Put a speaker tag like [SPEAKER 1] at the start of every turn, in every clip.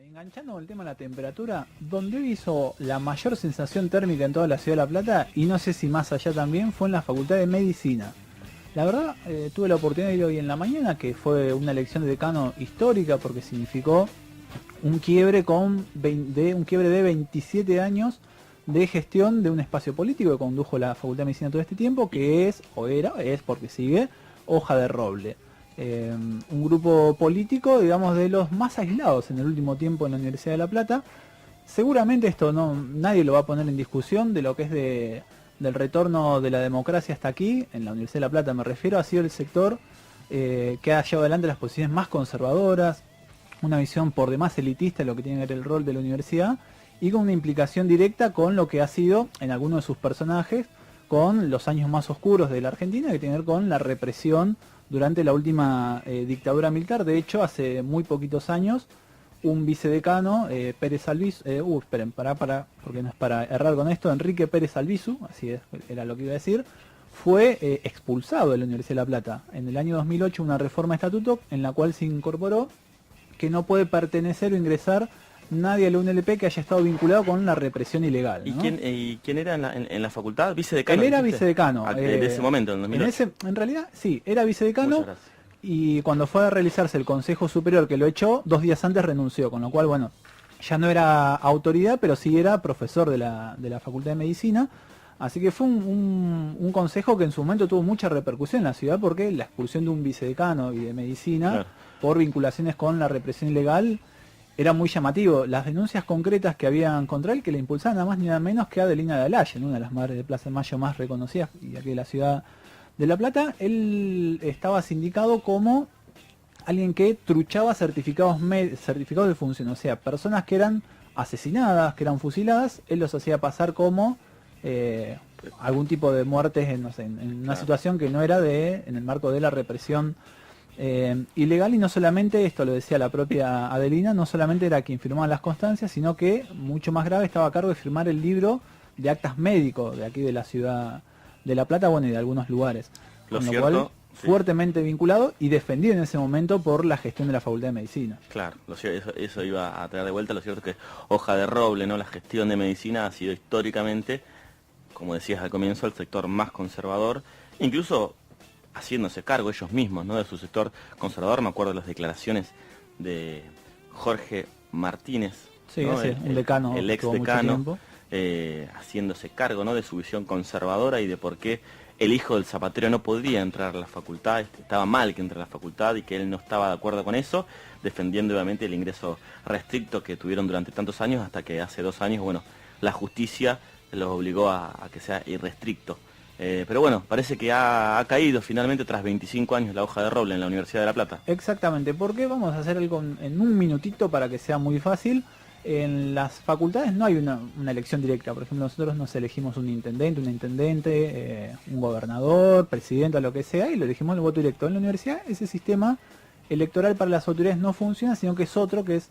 [SPEAKER 1] Enganchando con el tema de la temperatura, donde hoy hizo la mayor sensación térmica en toda la ciudad de La Plata, y no sé si más allá también, fue en la Facultad de Medicina. La verdad, tuve la oportunidad de ir hoy en la mañana, que fue una elección de decano histórica, porque significó un quiebre de 27 años de gestión de un espacio político que condujo la Facultad de Medicina todo este tiempo, que es porque sigue, Hoja de Roble. Un grupo político, digamos, de los más aislados en el último tiempo en la Universidad de La Plata. Seguramente esto nadie lo va a poner en discusión, de lo que es del retorno de la democracia hasta aquí, en la Universidad de La Plata me refiero, ha sido el sector que ha llevado adelante las posiciones más conservadoras, una visión por demás elitista de lo que tiene que ver el rol de la universidad, y con una implicación directa con lo que ha sido, en algunos de sus personajes, con los años más oscuros de la Argentina, que tiene que ver con la represión durante la última dictadura militar. De hecho, hace muy poquitos años, un vicedecano, Pérez Albizu, esperen, porque no es para errar con esto, Enrique Pérez Albizu, así era lo que iba a decir, fue expulsado de la Universidad de La Plata. En el año 2008, una reforma de estatuto en la cual se incorporó que no puede pertenecer o ingresar nadie a la UNLP que haya estado vinculado con la represión ilegal, ¿no?
[SPEAKER 2] ¿Y quién era en la facultad? ¿Vicedecano?
[SPEAKER 1] Él era vicedecano.
[SPEAKER 2] De ese momento, en 2008.
[SPEAKER 1] En realidad, sí, era vicedecano.
[SPEAKER 2] Muchas gracias.
[SPEAKER 1] Y cuando fue a realizarse el Consejo Superior que lo echó, 2 días antes renunció, con lo cual, bueno, ya no era autoridad, pero sí era profesor de la Facultad de Medicina. Así que fue un consejo que en su momento tuvo mucha repercusión en la ciudad, porque la expulsión de un vicedecano y de medicina, claro, por vinculaciones con la represión ilegal, era muy llamativo. Las denuncias concretas que habían contra él, que le impulsaban nada más ni nada menos que a Adelina de Alaye, una de las madres de Plaza de Mayo más reconocidas y aquí de la ciudad de La Plata. Él estaba sindicado como alguien que truchaba certificados de función, o sea, personas que eran asesinadas, que eran fusiladas, él los hacía pasar como algún tipo de muertes en una claro, situación que no era en el marco de la represión ilegal. Y no solamente esto, lo decía la propia Adelina, no solamente era quien firmaba las constancias, sino que, mucho más grave, estaba a cargo de firmar el libro de actas médicos de aquí de la ciudad de La Plata, bueno, y de algunos lugares. Con lo cual, fuertemente vinculado y defendido en ese momento por la gestión de la Facultad de Medicina.
[SPEAKER 2] Claro, eso iba a traer de vuelta. Lo cierto es que Hoja de Roble, ¿no? La gestión de medicina ha sido históricamente, como decías al comienzo, el sector más conservador, incluso haciéndose cargo ellos mismos, ¿no?, de su sector conservador. Me acuerdo de las declaraciones de Jorge Martínez,
[SPEAKER 1] sí,
[SPEAKER 2] ¿no?
[SPEAKER 1] Un decano,
[SPEAKER 2] el ex decano, haciéndose cargo, ¿no?, de su visión conservadora y de por qué el hijo del zapatero no podía entrar a la facultad, estaba mal que entre a la facultad y que él no estaba de acuerdo con eso, defendiendo obviamente el ingreso restricto que tuvieron durante tantos años, hasta que hace 2 años, bueno, la justicia los obligó a que sea irrestricto. Pero bueno, parece que ha caído finalmente tras 25 años la Hoja de Roble en la Universidad de La Plata.
[SPEAKER 1] Exactamente, porque vamos a hacer algo en un minutito para que sea muy fácil. En las facultades no hay una elección directa. Por ejemplo, nosotros nos elegimos un intendente, un gobernador, presidente, lo que sea, y lo elegimos en el voto directo. En la universidad ese sistema electoral para las autoridades no funciona, sino que es otro, que es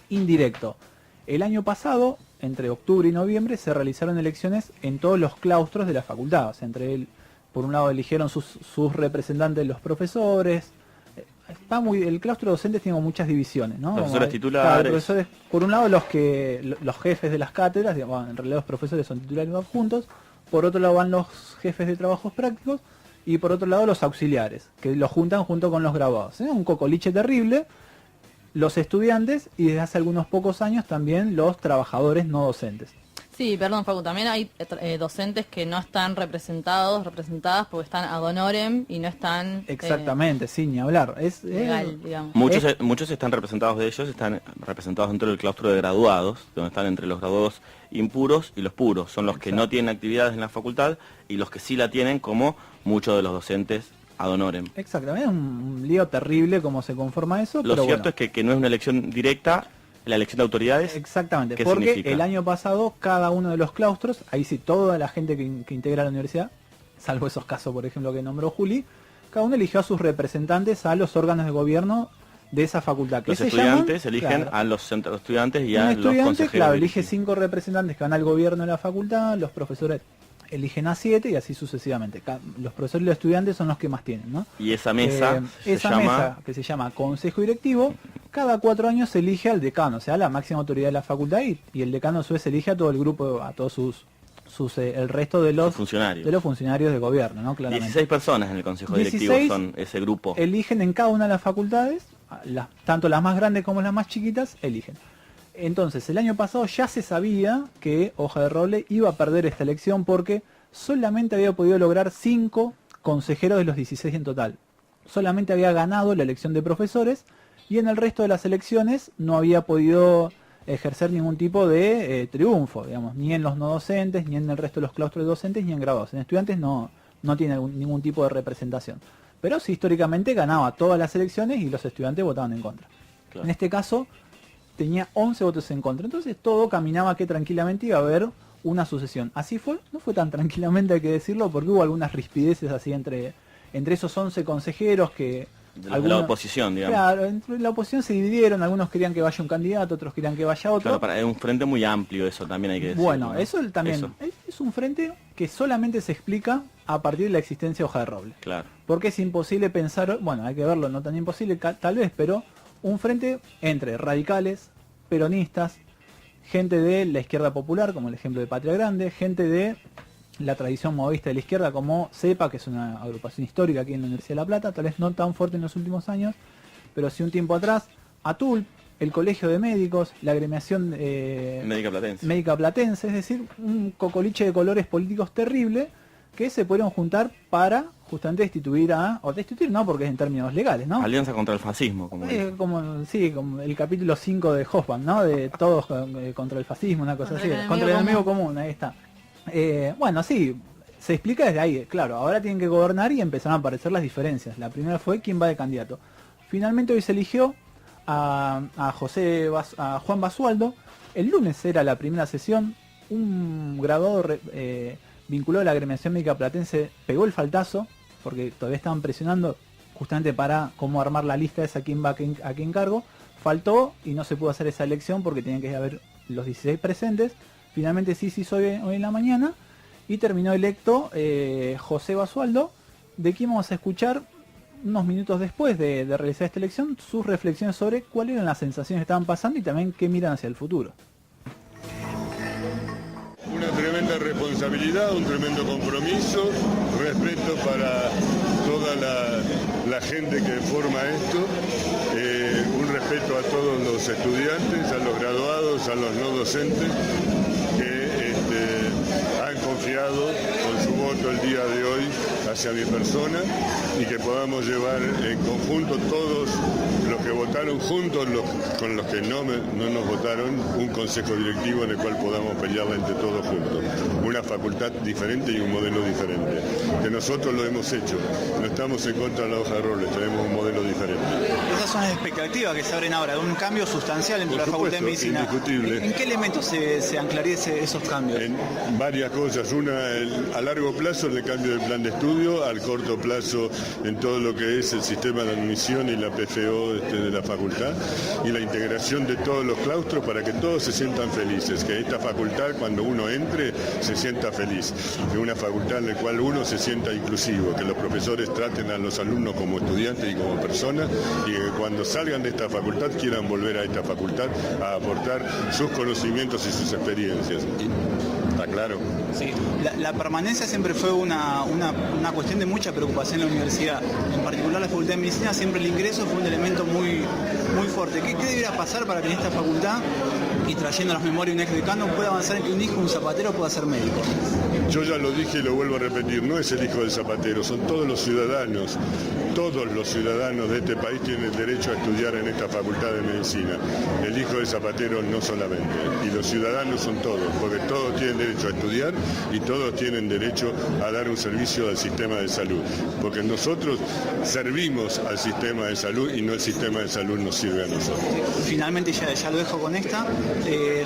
[SPEAKER 1] indirecto. El año pasado, entre octubre y noviembre, se realizaron elecciones en todos los claustros de la facultad. O sea, por un lado eligieron sus representantes los profesores. El claustro de docentes tiene muchas divisiones, ¿no?
[SPEAKER 2] Profesores titulares.
[SPEAKER 1] Claro, profesores, por un lado los jefes de las cátedras, digamos, en realidad los profesores son titulares y adjuntos. Por otro lado van los jefes de trabajos prácticos. Y por otro lado los auxiliares, que los juntan junto con los graduados. Un cocoliche terrible. Los estudiantes y desde hace algunos pocos años también los trabajadores no docentes.
[SPEAKER 3] Sí, perdón, Facu, también hay docentes que no están representadas porque están ad honorem y no están...
[SPEAKER 1] Exactamente, sí, ni hablar. Es
[SPEAKER 3] legal, digamos.
[SPEAKER 2] Muchos están representados de ellos, están representados dentro del claustro de graduados, donde están entre los graduados impuros y los puros. Son los que no tienen actividades en la facultad y los que sí la tienen, como muchos de los docentes ad honorem.
[SPEAKER 1] Exactamente, es un lío terrible cómo se conforma eso.
[SPEAKER 2] Lo cierto es que no es una elección directa, la elección de autoridades.
[SPEAKER 1] Exactamente, porque significa? El año pasado cada uno de los claustros, ahí sí toda la gente que integra la universidad, salvo esos casos por ejemplo que nombró Juli, cada uno eligió a sus representantes a los órganos de gobierno de esa facultad.
[SPEAKER 2] Los estudiantes eligen, claro, a los centros de estudiantes y a los consejeros.
[SPEAKER 1] Claro, elige 5 representantes que van al gobierno de la facultad, los profesores eligen a 7 y así sucesivamente. Los profesores y los estudiantes son los que más tienen, ¿no?
[SPEAKER 2] Y esa mesa
[SPEAKER 1] mesa que se llama Consejo Directivo, cada 4 años se elige al decano, o sea, la máxima autoridad de la facultad, y el decano a su vez elige a todo el grupo, a todos el resto de los funcionarios de gobierno, ¿no? Claramente.
[SPEAKER 2] 16 personas en el Consejo Directivo son ese grupo.
[SPEAKER 1] Eligen en cada una de las facultades, tanto las más grandes como las más chiquitas, eligen. Entonces, el año pasado ya se sabía que Hoja de Roble iba a perder esta elección porque solamente había podido lograr 5 consejeros de los 16 en total. Solamente había ganado la elección de profesores y en el resto de las elecciones no había podido ejercer ningún tipo de triunfo, digamos, ni en los no docentes, ni en el resto de los claustros de docentes, ni en graduados. En estudiantes no tiene ningún tipo de representación. Pero sí, históricamente ganaba todas las elecciones y los estudiantes votaban en contra. Claro. En este caso tenía 11 votos en contra. Entonces todo caminaba que tranquilamente iba a haber una sucesión. Así fue, no fue tan tranquilamente, hay que decirlo, porque hubo algunas rispideces así entre esos 11 consejeros que...
[SPEAKER 2] De la oposición, digamos.
[SPEAKER 1] Claro, entre la oposición se dividieron, algunos querían que vaya un candidato, otros querían que vaya otro.
[SPEAKER 2] Claro, es un frente muy amplio, eso también hay que decir.
[SPEAKER 1] Bueno,
[SPEAKER 2] ¿no?
[SPEAKER 1] eso también es un frente que solamente se explica a partir de la existencia de Hoja de Roble.
[SPEAKER 2] Claro.
[SPEAKER 1] Porque es imposible pensar, bueno, hay que verlo, no tan imposible tal vez, pero un frente entre radicales, peronistas, gente de la izquierda popular, como el ejemplo de Patria Grande, gente de la tradición modista de la izquierda como CEPA, que es una agrupación histórica aquí en la Universidad de La Plata, tal vez no tan fuerte en los últimos años, pero sí un tiempo atrás, ATULP, el Colegio de Médicos, la agremiación Médica Platense, es decir, un cocoliche de colores políticos terrible que se pudieron juntar para justamente destituir no, porque es en términos legales, ¿no?
[SPEAKER 2] Alianza contra el fascismo. Como
[SPEAKER 1] el capítulo 5 de Hoffman, ¿no? De todos contra el fascismo, una cosa así. Contra el enemigo común, ahí está. Bueno, sí, se explica desde ahí, claro, ahora tienen que gobernar y empezaron a aparecer las diferencias. La primera fue quién va de candidato. Finalmente hoy se eligió a Juan Basualdo. El lunes era la primera sesión, un graduado vinculado a la agremiación médica platense pegó el faltazo, porque todavía estaban presionando justamente para cómo armar la lista esa quién va a quién cargo. Faltó y no se pudo hacer esa elección porque tenían que haber los 16 presentes. Finalmente sí se hizo hoy en la mañana y terminó electo José Basualdo, de quien vamos a escuchar unos minutos después de realizar esta elección sus reflexiones sobre cuáles eran las sensaciones que estaban pasando y también qué miran hacia el futuro.
[SPEAKER 4] Una tremenda responsabilidad, un tremendo compromiso, respeto para toda la gente que forma esto, un respeto a todos los estudiantes, a los graduados, a los no docentes que han confiado con su voto el día de hoy hacia mi persona y que podamos llevar en conjunto todos los que votaron juntos con los que no nos votaron un consejo directivo en el cual podamos pelearla entre todos juntos. Una facultad diferente y un modelo diferente. Que nosotros lo hemos hecho. No estamos en contra de la hoja de roble, tenemos un modelo diferente.
[SPEAKER 5] Esas son las expectativas que se abren ahora, de un cambio sustancial entre la Facultad de Medicina.
[SPEAKER 4] Indiscutible.
[SPEAKER 5] ¿En qué elementos se anclarían esos cambios?
[SPEAKER 4] En varias cosas. Una, a largo plazo, el cambio del plan de estudio, al corto plazo en todo lo que es el sistema de admisión y la PFO de la facultad, y la integración de todos los claustros para que todos se sientan felices, que esta facultad cuando uno entre se sienta feliz, que una facultad en la cual uno se sienta inclusivo, que los profesores traten a los alumnos como estudiantes y como personas, y que cuando salgan de esta facultad quieran volver a esta facultad a aportar sus conocimientos y sus experiencias. ¿Está claro?
[SPEAKER 5] Sí. La permanencia siempre fue una cuestión de mucha preocupación en la universidad. En particular la Facultad de Medicina, siempre el ingreso fue un elemento muy fuerte. ¿Qué debería pasar para que en esta facultad, y trayendo a las memorias un ex decano, pueda avanzar en que un hijo de un zapatero pueda ser médico?
[SPEAKER 4] Yo ya lo dije y lo vuelvo a repetir, no es el hijo del zapatero, son todos los ciudadanos de este país tienen derecho a estudiar en esta facultad de medicina. El hijo del zapatero no solamente, y los ciudadanos son todos, porque todos tienen derecho a estudiar y todos tienen derecho a dar un servicio al sistema de salud, porque nosotros servimos al sistema de salud y no el sistema de salud nos sirve a nosotros.
[SPEAKER 5] Finalmente, ya lo dejo con esta,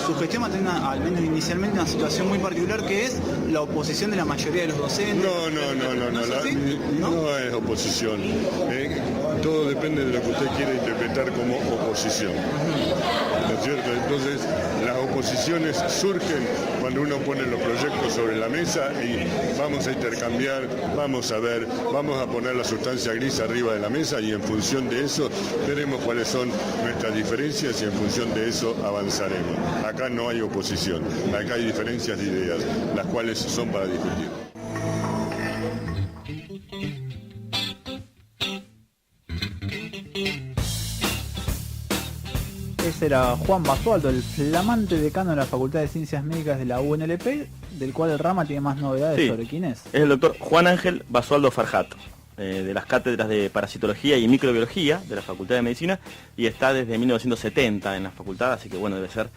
[SPEAKER 5] su gestión va a tener, al menos inicialmente, una situación muy particular que es la oposición de la mayoría de los docentes.
[SPEAKER 4] No es oposición. Todo depende de lo que usted quiera interpretar como oposición. es cierto? Entonces las oposiciones surgen cuando uno pone los proyectos sobre la mesa y vamos a intercambiar, vamos a ver, vamos a poner la sustancia gris arriba de la mesa y en función de eso veremos cuáles son nuestras diferencias y en función de eso avanzaremos. Acá no hay oposición, acá hay diferencias de ideas, las cuales son para discutir.
[SPEAKER 1] Ese era Juan Basualdo, el flamante decano de la Facultad de Ciencias Médicas de la UNLP, del cual el Rama tiene más novedades
[SPEAKER 2] Sí.
[SPEAKER 1] sobre quién es.
[SPEAKER 2] Es el doctor Juan Ángel Basualdo Farjat, de las cátedras de Parasitología y Microbiología de la Facultad de Medicina, y está desde 1970 en la facultad, así que bueno, debe ser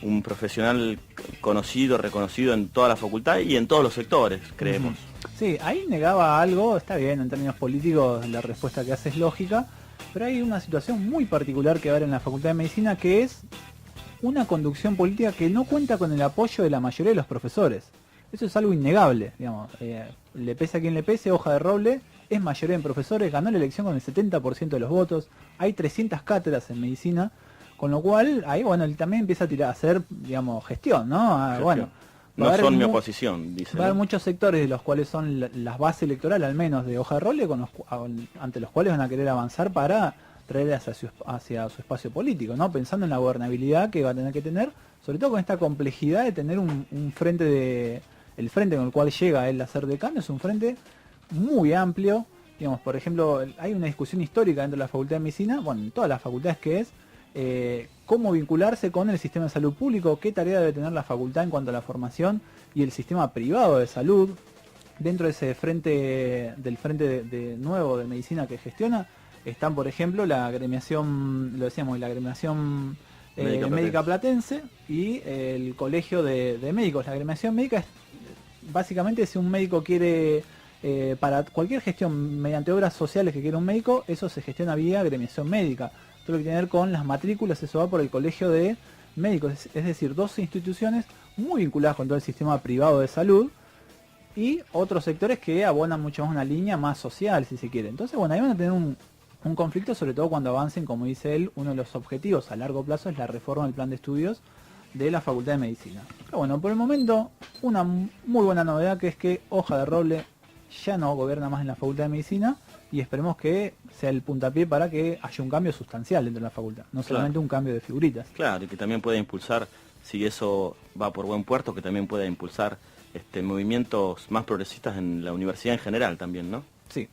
[SPEAKER 2] un profesional conocido, reconocido en toda la facultad y en todos los sectores, creemos.
[SPEAKER 1] Sí, ahí negaba algo, está bien, en términos políticos la respuesta que hace es lógica, pero hay una situación muy particular que va a haber en la Facultad de Medicina, que es una conducción política que no cuenta con el apoyo de la mayoría de los profesores. Eso es algo innegable, digamos. Le pese a quien le pese, Hoja de Roble es mayoría en profesores, ganó la elección con el 70% de los votos, hay 300 cátedras en medicina, con lo cual ahí bueno, él también empieza a hacer, digamos, gestión, ¿no?
[SPEAKER 2] Gestión.
[SPEAKER 1] Bueno,
[SPEAKER 2] No son mi oposición, dice.
[SPEAKER 1] va a haber
[SPEAKER 2] ¿no?
[SPEAKER 1] muchos sectores de los cuales son las bases electorales, al menos de Hoja de Roble, ante los cuales van a querer avanzar para traer hacia su espacio político, ¿no? Pensando en la gobernabilidad que va a tener que tener, sobre todo con esta complejidad de tener un frente el frente con el cual llega él a ser decano es un frente muy amplio. Digamos, por ejemplo, hay una discusión histórica dentro de la Facultad de Medicina, bueno, en todas las facultades, que es cómo vincularse con el sistema de salud público, qué tarea debe tener la facultad en cuanto a la formación y el sistema privado de salud. Dentro de ese frente, del frente de nuevo de medicina que gestiona, están, por ejemplo, la agremiación, lo decíamos, la agremiación médica platense y el colegio de médicos. La agremiación médica es, básicamente, si un médico quiere, para cualquier gestión mediante obras sociales que quiera un médico, eso se gestiona vía agremiación médica. Todo lo que tiene que ver con las matrículas, eso va por el colegio de médicos, es decir, dos instituciones muy vinculadas con todo el sistema privado de salud y otros sectores que abonan mucho más una línea más social, si se quiere. Entonces, bueno, ahí van a tener un conflicto, sobre todo cuando avancen, como dice él, uno de los objetivos a largo plazo es la reforma del plan de estudios de la Facultad de Medicina. Pero bueno, por el momento, una muy buena novedad, que es que Hoja de Roble ya no gobierna más en la Facultad de Medicina, y esperemos que sea el puntapié para que haya un cambio sustancial dentro de la facultad, no solamente un cambio de figuritas.
[SPEAKER 2] Claro, y que también pueda impulsar, si eso va por buen puerto, que también pueda impulsar movimientos más progresistas en la universidad en general también, ¿no?
[SPEAKER 1] Sí.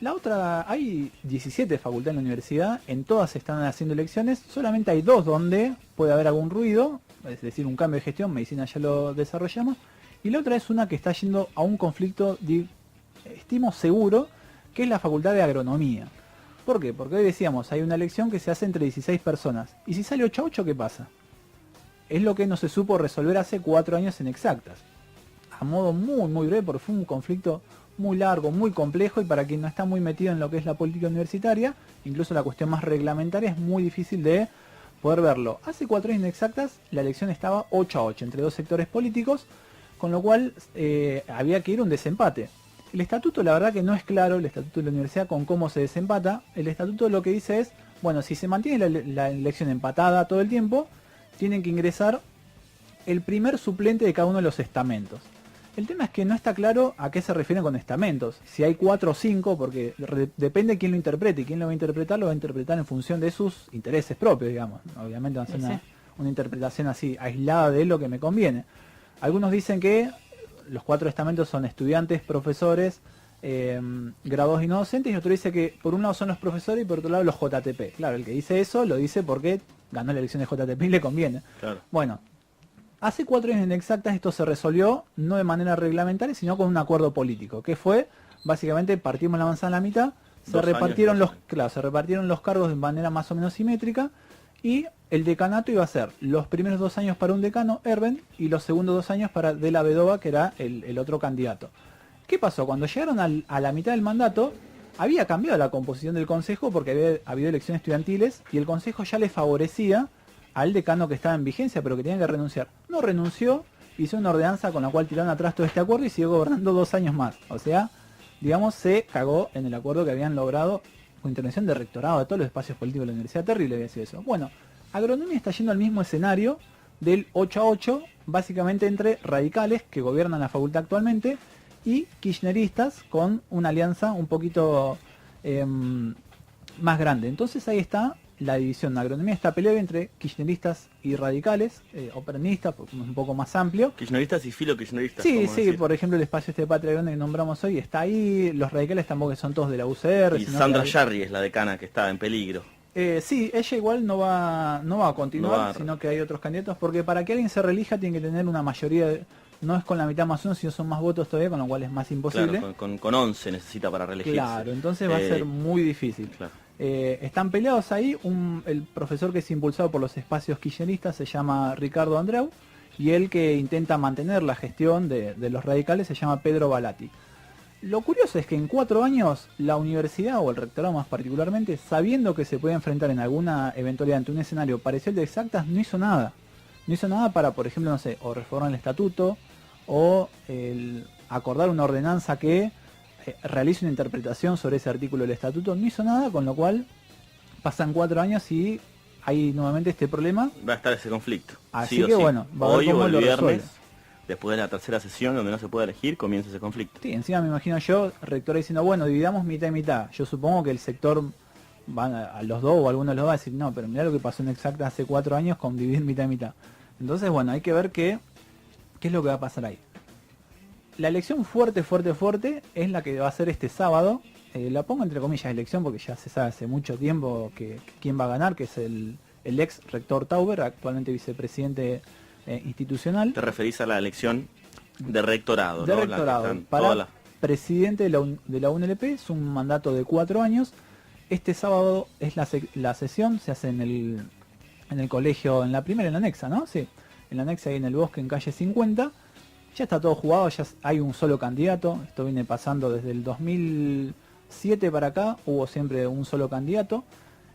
[SPEAKER 1] La otra, hay 17 facultades en la universidad, en todas se están haciendo elecciones, solamente hay 2 donde puede haber algún ruido, es decir, un cambio de gestión, medicina ya lo desarrollamos, y la otra es una que está yendo a un conflicto, estimo seguro, que es la Facultad de Agronomía. ¿Por qué? Porque hoy decíamos, hay una elección que se hace entre 16 personas, y si sale 8-8, ¿qué pasa? Es lo que no se supo resolver hace 4 años en Exactas. A modo muy breve, porque fue un conflicto muy largo, muy complejo, y para quien no está muy metido en lo que es la política universitaria, incluso la cuestión más reglamentaria, es muy difícil de poder verlo. Hace 4 años en Exactas la elección estaba 8-8 entre 2 sectores políticos, con lo cual había que ir a un desempate. El estatuto, la verdad que no es claro, el estatuto de la universidad, con cómo se desempata. El estatuto lo que dice es, bueno, si se mantiene la elección empatada todo el tiempo, tienen que ingresar el primer suplente de cada uno de los estamentos. El tema es que no está claro a qué se refieren con estamentos. Si hay 4 o 5, porque depende de quién lo interprete, y quién lo va a interpretar en función de sus intereses propios, digamos. Obviamente va a ser una interpretación así, aislada de lo que me conviene. Algunos dicen que los 4 estamentos son estudiantes, profesores, graduados y no docentes, y otro dice que por un lado son los profesores y por otro lado los JTP. Claro, el que dice eso lo dice porque ganó la elección de JTP y le conviene. Claro. Bueno, hace 4 años en Exactas esto se resolvió no de manera reglamentaria, sino con un acuerdo político, que fue, básicamente, partimos la manzana a la mitad, se repartieron los cargos de manera más o menos simétrica, y el decanato iba a ser los primeros 2 años para un decano, Erben, y los segundos 2 años para De la Vedova, que era el otro candidato. ¿Qué pasó? Cuando llegaron a la mitad del mandato, había cambiado la composición del consejo porque había habido elecciones estudiantiles, y el consejo ya le favorecía al decano que estaba en vigencia, pero que tenía que renunciar. No renunció, hizo una ordenanza con la cual tiraron atrás todo este acuerdo y siguió gobernando 2 años más. O sea, digamos, se cagó en el acuerdo que habían logrado con intervención de rectorado de todos los espacios políticos de la universidad. Terrible había sido eso. Bueno, Agronomía está yendo al mismo escenario del 8-8, básicamente entre radicales que gobiernan la facultad actualmente y kirchneristas con una alianza un poquito más grande. Entonces ahí está la división. La agronomía está peleada entre kirchneristas y radicales, o peronistas, un poco más amplio.
[SPEAKER 2] Kirchneristas y filokirchneristas.
[SPEAKER 1] Sí,
[SPEAKER 2] podemos
[SPEAKER 1] sí,
[SPEAKER 2] decir.
[SPEAKER 1] por ejemplo el espacio este de Patria Grande que nombramos hoy está ahí. Los radicales tampoco son todos de la UCR.
[SPEAKER 2] Y
[SPEAKER 1] sino
[SPEAKER 2] Sandra
[SPEAKER 1] que hay-
[SPEAKER 2] Yarri es la decana que está en peligro.
[SPEAKER 1] Sí, ella igual no va a continuar,
[SPEAKER 2] No va a-
[SPEAKER 1] sino que hay otros candidatos, porque para que alguien se reelija tiene que tener una mayoría, no es con la mitad más uno, sino son más votos todavía, con lo cual es más imposible.
[SPEAKER 2] Claro, con 11 necesita para reelegirse.
[SPEAKER 1] Claro, entonces va a ser muy difícil.
[SPEAKER 2] Claro.
[SPEAKER 1] Están peleados ahí, el profesor que es impulsado por los espacios kirchneristas se llama Ricardo Andreu, y el que intenta mantener la gestión de los radicales se llama Pedro Balati. Lo curioso es que en 4 años la universidad, o el rectorado más particularmente, sabiendo que se puede enfrentar en alguna eventualidad ante un escenario parecido al de exactas, no hizo nada. No hizo nada para, por ejemplo, no sé, o reformar el estatuto, o acordar una ordenanza que realice una interpretación sobre ese artículo del estatuto. No hizo nada, con lo cual pasan 4 años y hay nuevamente este problema.
[SPEAKER 2] Va a estar ese conflicto.
[SPEAKER 1] Así
[SPEAKER 2] sí o
[SPEAKER 1] que
[SPEAKER 2] sí.
[SPEAKER 1] bueno, va a ver
[SPEAKER 2] hoy
[SPEAKER 1] cómo
[SPEAKER 2] o el
[SPEAKER 1] lo
[SPEAKER 2] viernes,
[SPEAKER 1] resuelve.
[SPEAKER 2] después de la tercera sesión donde no se puede elegir, comienza ese conflicto.
[SPEAKER 1] Sí, encima me imagino yo, rectora diciendo, bueno, dividamos mitad y mitad. Yo supongo que el sector van a los dos o alguno de los dos va a decir, no, pero mirá lo que pasó en Exacta hace 4 años con dividir mitad y mitad. Entonces, bueno, hay que ver qué es lo que va a pasar ahí. La elección fuerte es la que va a ser este sábado. La pongo entre comillas elección porque ya se sabe hace mucho tiempo que quién va a ganar, que es el ex rector Tauber, actualmente vicepresidente institucional.
[SPEAKER 2] Te referís a la elección de rectorado,
[SPEAKER 1] De
[SPEAKER 2] ¿no? La que
[SPEAKER 1] rectorado.
[SPEAKER 2] están
[SPEAKER 1] Para
[SPEAKER 2] todas las-
[SPEAKER 1] presidente de la UNLP, es un mandato de 4 años. Este sábado es la sesión, se hace en el colegio, en la primera, en la anexa, ¿no? Sí, en la anexa ahí en el bosque, en calle 50. Ya está todo jugado, ya hay un solo candidato. Esto viene pasando desde el 2007 para acá, hubo siempre un solo candidato.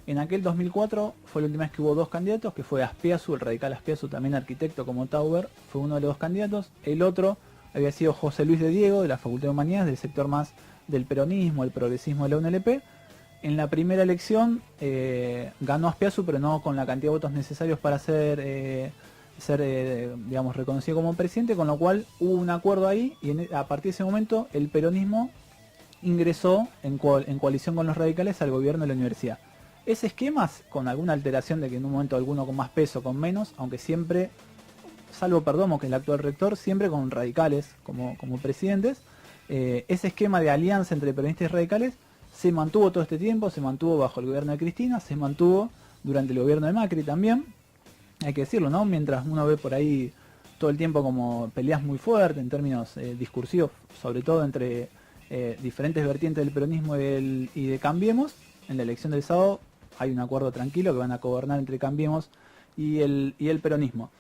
[SPEAKER 1] En aquel 2004 fue la última vez que hubo 2 candidatos, que fue Aspiazu, el radical Aspiazu, también arquitecto como Tauber, fue uno de los 2 candidatos. El otro había sido José Luis de Diego, de la Facultad de Humanidades, del sector más del peronismo, el progresismo de la UNLP. En la primera elección ganó Aspiazu, pero no con la cantidad de votos necesarios para ser digamos, reconocido como presidente, con lo cual hubo un acuerdo ahí y a partir de ese momento el peronismo ingresó en coalición con los radicales al gobierno de la universidad. Ese esquema, con alguna alteración de que en un momento alguno con más peso, con menos, aunque siempre, salvo Perdomo, que es el actual rector, siempre con radicales como presidentes, ese esquema de alianza entre peronistas y radicales se mantuvo todo este tiempo, se mantuvo bajo el gobierno de Cristina, se mantuvo durante el gobierno de Macri también, hay que decirlo, ¿no? Mientras uno ve por ahí todo el tiempo como peleas muy fuertes en términos discursivos, sobre todo entre diferentes vertientes del peronismo y de Cambiemos, en la elección del sábado hay un acuerdo tranquilo que van a gobernar entre Cambiemos y el peronismo.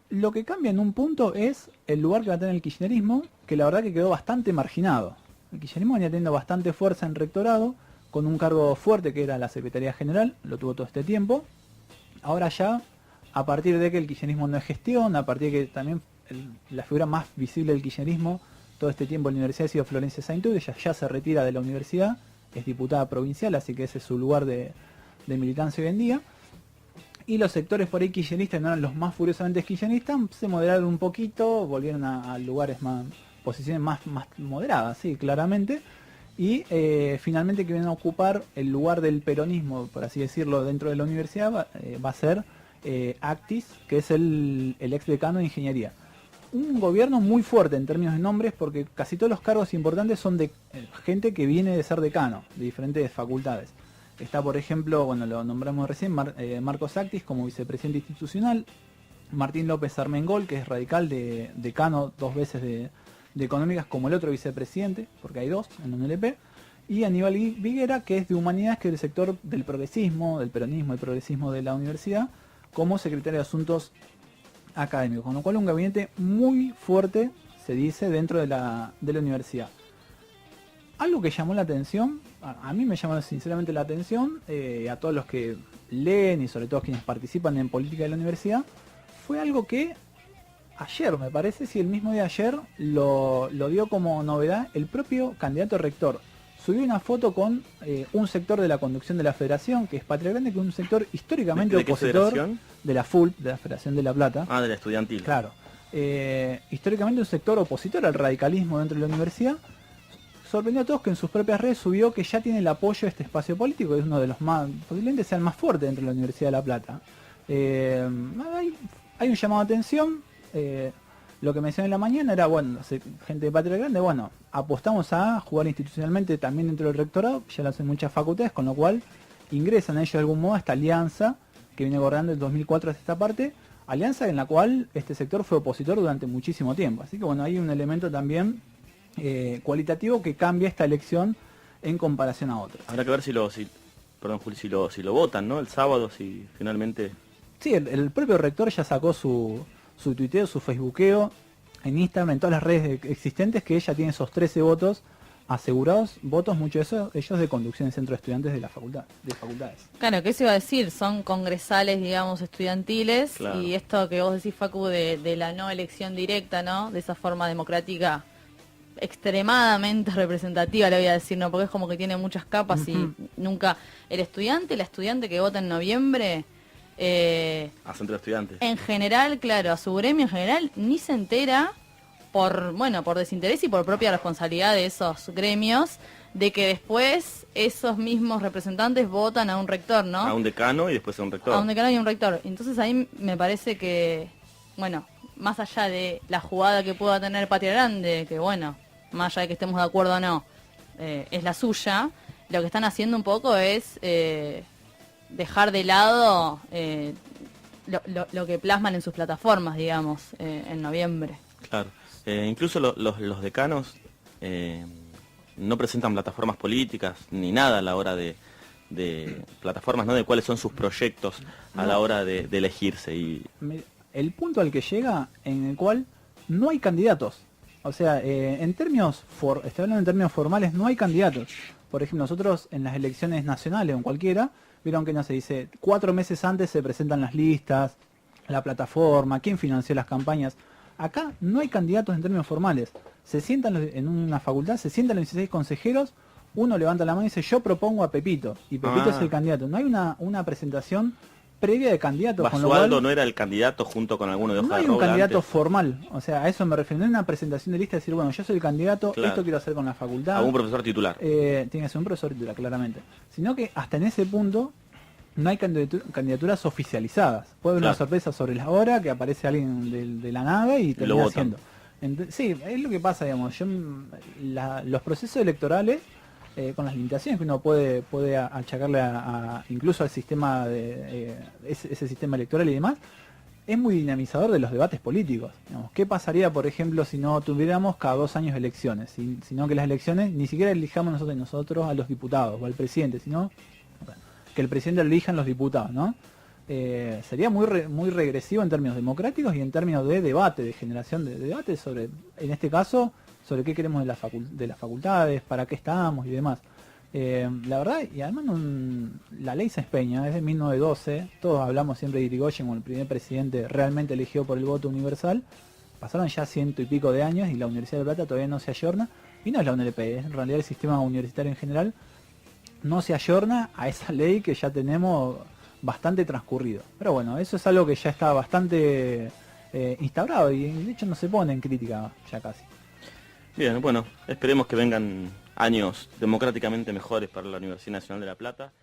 [SPEAKER 1] Lo que cambia en un punto es el lugar que va a tener el kirchnerismo, que la verdad que quedó bastante marginado. El kirchnerismo venía teniendo bastante fuerza en rectorado, con un cargo fuerte que era la Secretaría General, lo tuvo todo este tiempo. Ahora ya, a partir de que el kirchnerismo no es gestión, a partir de que también la figura más visible del kirchnerismo todo este tiempo en la universidad ha sido Florencia Saintud, ella ya se retira de la universidad, es diputada provincial, así que ese es su lugar de militancia hoy en día. Y los sectores por ahí kirchneristas, no eran los más furiosamente kirchneristas, se moderaron un poquito, volvieron a lugares más, posiciones más moderadas, sí, claramente. Y finalmente que vienen a ocupar el lugar del peronismo, por así decirlo, dentro de la universidad, va a ser Actis, que es el ex decano de ingeniería. Un gobierno muy fuerte en términos de nombres, porque casi todos los cargos importantes son de gente que viene de ser decano, de diferentes facultades. Está, por ejemplo, bueno, lo nombramos recién, Marcos Actis como vicepresidente institucional, Martín López Armengol, que es radical de decano 2 veces de económicas como el otro vicepresidente, porque hay 2 en la UNLP, y Aníbal Viguera, que es de humanidades, que es del sector del progresismo, del peronismo y progresismo de la universidad, como secretario de Asuntos Académicos, con lo cual un gabinete muy fuerte, se dice, dentro de la universidad. Algo que llamó la atención, a mí me llamó sinceramente la atención, a todos los que leen y sobre todo quienes participan en política de la universidad, fue algo que ayer, me parece, si el mismo día de ayer lo dio como novedad el propio candidato rector subió una foto con un sector de la conducción de la federación, que es Patria Grande, que es un sector históricamente
[SPEAKER 2] ¿De qué
[SPEAKER 1] opositor
[SPEAKER 2] federación?
[SPEAKER 1] de la FULP, de la Federación de La Plata.
[SPEAKER 2] Ah, de la estudiantil.
[SPEAKER 1] Claro. Históricamente un sector opositor al radicalismo dentro de la universidad. Sorprendió a todos que en sus propias redes subió que ya tiene el apoyo de este espacio político, que es uno de los más, posiblemente sea el más fuerte dentro de la Universidad de La Plata. Hay un llamado de atención. Lo que mencioné en la mañana era, bueno, gente de Patria Grande, bueno, apostamos a jugar institucionalmente también dentro del rectorado, ya lo hacen muchas facultades, con lo cual ingresan ellos de algún modo a esta alianza que viene gobernando el 2004 hasta esta parte, alianza en la cual este sector fue opositor durante muchísimo tiempo. Así que bueno, hay un elemento también cualitativo que cambia esta elección en comparación a otras.
[SPEAKER 2] Habrá que ver si lo votan, ¿no? El sábado, si finalmente...
[SPEAKER 1] Sí, el propio rector ya sacó su tuiteo, su facebookeo, en Instagram, en todas las redes existentes, que ella tiene esos 13 votos asegurados, votos, muchos de ellos de conducción en centro de estudiantes de la facultad, de facultades.
[SPEAKER 3] Claro, ¿qué se iba a decir? Son congresales, digamos, estudiantiles,
[SPEAKER 2] claro.
[SPEAKER 3] Y esto que vos decís, Facu, de la no elección directa, ¿no? De esa forma democrática extremadamente representativa, le voy a decir, ¿no? Porque es como que tiene muchas capas y nunca... La estudiante que vota en noviembre...
[SPEAKER 2] a centro de estudiantes.
[SPEAKER 3] En general, claro, a su gremio en general ni se entera por desinterés y por propia responsabilidad de esos gremios de que después esos mismos representantes votan a un rector, ¿no?
[SPEAKER 2] A un decano y después a un rector.
[SPEAKER 3] A un decano y un rector. Entonces ahí me parece que, bueno, más allá de la jugada que pueda tener Patria Grande, que bueno, más allá de que estemos de acuerdo o no, es la suya, lo que están haciendo un poco es dejar de lado lo que plasman en sus plataformas, digamos, en noviembre.
[SPEAKER 2] Claro. Incluso los decanos no presentan plataformas políticas ni nada a la hora de plataformas, ¿no? De cuáles son sus proyectos a la hora de elegirse.
[SPEAKER 1] El punto al que llega en el cual no hay candidatos. O sea, en términos estoy hablando en términos formales, no hay candidatos. Por ejemplo, nosotros en las elecciones nacionales o en cualquiera, vieron que no se dice 4 meses antes se presentan las listas, la plataforma, quién financió las campañas. Acá no hay candidatos en términos formales. Se sientan en una facultad, se sientan los 16 consejeros, uno levanta la mano y dice yo propongo a Pepito, y Pepito es el candidato. No hay una presentación previa de candidatos.
[SPEAKER 2] Basualdo no era el candidato junto con alguno de hoja
[SPEAKER 1] no
[SPEAKER 2] de
[SPEAKER 1] hay un
[SPEAKER 2] roble
[SPEAKER 1] candidato
[SPEAKER 2] antes.
[SPEAKER 1] formal, o sea, a eso me refiero. No hay una presentación de lista, decir, bueno, yo soy el candidato,
[SPEAKER 2] Claro.
[SPEAKER 1] esto quiero hacer con la facultad.
[SPEAKER 2] A un profesor titular.
[SPEAKER 1] Tiene que ser un profesor titular, claramente. Sino que hasta en ese punto no hay candidaturas oficializadas. Puede haber una
[SPEAKER 2] Claro.
[SPEAKER 1] sorpresa sobre la hora, que aparece alguien de la nave y
[SPEAKER 2] lo
[SPEAKER 1] termina
[SPEAKER 2] votan.
[SPEAKER 1] haciendo. Sí, es lo que pasa, digamos. Los procesos electorales, con las limitaciones que uno puede achacarle incluso al sistema ese sistema electoral y demás, es muy dinamizador de los debates políticos. Digamos, ¿qué pasaría, por ejemplo, si no tuviéramos cada 2 años elecciones? Sino que las elecciones ni siquiera elijamos nosotros a los diputados o al presidente, sino que el presidente lo elijan los diputados, ¿no? Sería muy regresivo en términos democráticos y en términos de debate, de generación de debate sobre, en este caso, sobre qué queremos de las facultades, para qué estamos y demás. La verdad, y además la ley Sespeña es de 1912, todos hablamos siempre de Irigoyen como el primer presidente realmente elegido por el voto universal. Pasaron ya 100 y pico de años y la Universidad de La Plata todavía no se ayorna, y no es la UNLP, en realidad el sistema universitario en general no se ayorna a esa ley que ya tenemos bastante transcurrido. Pero bueno, eso es algo que ya está bastante instaurado y de hecho no se pone en crítica ya casi.
[SPEAKER 2] Bien, bueno, esperemos que vengan años democráticamente mejores para la Universidad Nacional de La Plata.